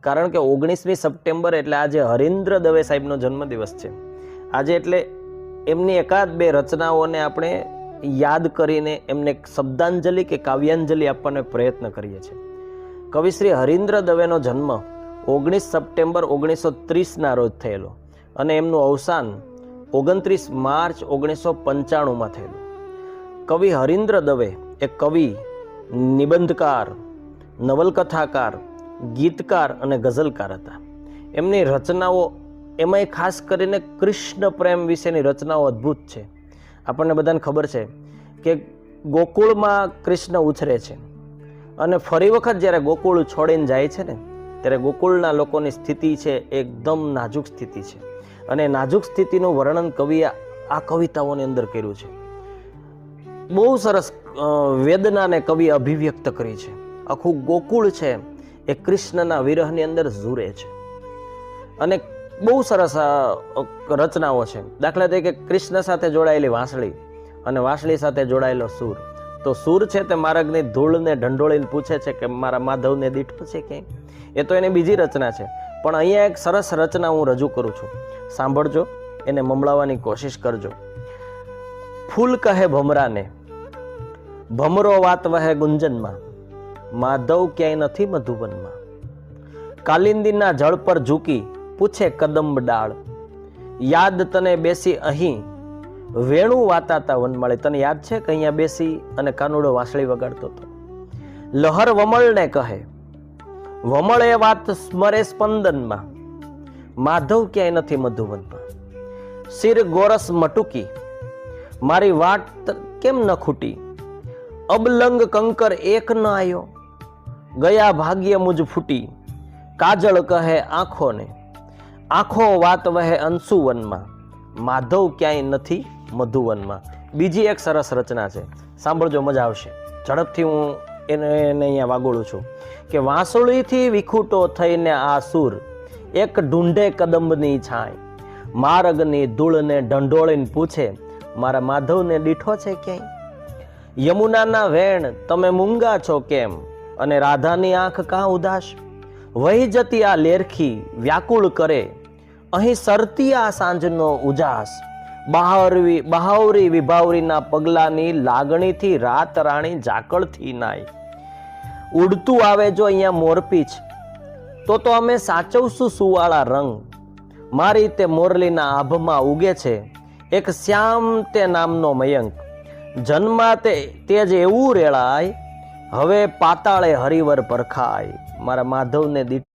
કારણ કે 19મી સપ્ટેમ્બર એટલે આજે હરીન્દ્ર દવે સાહેબનો જન્મદિવસ છે. આજે એટલે એમની એકાદ બે રચનાઓને આપણે યાદ કરીને એમને શબ્દાંજલિ કે કાવ્યાંજલિ આપવાનો પ્રયત્ન કરીએ છીએ. કવિ શ્રી હરીન્દ્ર દવેનો જન્મ 19 સપ્ટેમ્બર 1930ના રોજ થયેલો અને એમનું અવસાન 29 માર્ચ 1995માં થયેલું. કવિ હરીન્દ્ર દવે એક કવિ, નિબંધકાર, નવલકથાકાર, ગીતકાર અને ગઝલકાર હતા. એમની રચનાઓ, એમાંય ખાસ કરીને કૃષ્ણ પ્રેમ વિશેની રચનાઓ અદ્ભુત છે. આપણને બધાને ખબર છે કે ગોકુળમાં કૃષ્ણ ઉછરે છે અને ફરી વખત જ્યારે ગોકુળ છોડીને જાય છે ને, ત્યારે ગોકુળના લોકોની સ્થિતિ છે એકદમ નાજુક સ્થિતિ છે અને નાજુક સ્થિતિનું વર્ણન કવિએ આ કવિતાઓની અંદર કર્યું છે. બહુ સરસ વેદનાને કવિ અભિવ્યક્ત કરી છે. આખું ગોકુળ છે એ કૃષ્ણના વિરહની અંદર ઝૂરે છે અને બહુ સરસ રચનાઓ છે. દાખલા તરીકે કૃષ્ણ સાથે જોડાયેલી વાંસળી અને વાંસળી સાથે જોડાયેલો સૂર. તો સૂર છે તે માર્ગની ધૂળને ઢંઢોળીને પૂછે છે કે મારા માધવને દીઠો છે ક્યાંય. એ તો એની બીજી રચના છે, પણ અહીંયા એક સરસ રચના હું રજૂ કરું છું. સાંભળજો, એને મમળાવવાની કોશિશ કરજો. ફૂલ કહે ભમરાને, ભમરો વાત વહે ગુંજનમાં, માધવ ક્યાંય નથી મધુવનમાં. કાલિંદીના જળ પર ઝૂકી પૂછે કદંબ ડાળ, યાદ તને બેસી અહીં વેણું વાતાતા વનમાળે. તને યાદ છે કે અહીંયા બેસી અને કાનુડો વાંસળી વગાડતો હતો. લહર વમળને કહે, વમળ એ વાત સ્મરે સ્પંદનમાં, માધવ ક્યાંય નથી મધુવનમાં. શિર ગોરસ મટુકી, મારી વાટ કેમ ન ખૂટી. અબલંગ કંકર એક ન આયો, ગયા ભાગ્ય મુજ ફૂટી. કાજળ કહે આંખોને, આંખો વાત વહે અંશુવનમાં, માધવ ક્યાંય નથી મધુવનમાં. બીજી એક સરસ રચના છે, સાંભળજો, મજા આવશે. ઝડપથી હું એને અહીંયા વાગોળું છું કે વાંસળીથી વિખૂટો થઈને આ સૂર એક ઢૂંઢે કદંબની છાંય, માર્ગની ધૂળને ઢંઢોળીને પૂછે મારા માધવને દીઠો છે ક્યાંય. યમુનાના વેણ તમે મૂંગા છો કેમ, અને રાધાની આંખ કાં ઉદાસ. વહી જતી આ લેરખી વ્યાકુળ કરે, અહીં સરતી આ સાંજનો ઉજાસ. બહાવરી વિભાવરીના પગલાની લાગણીથી રાત રાણી ઝાકળથી નાય. ઉડતું આવે જો અહીંયા મોરપીછ, તો અમે સાચવશું સુવાળા રંગ. મારી તે મોરલીના આભમાં ઉગે છે એક શ્યામ તે નામનો મયંક. જન્મા તે જ એવું રેળાય, હવે પાતાળે હરિવર પરખાય. મારા માધવને દીઠ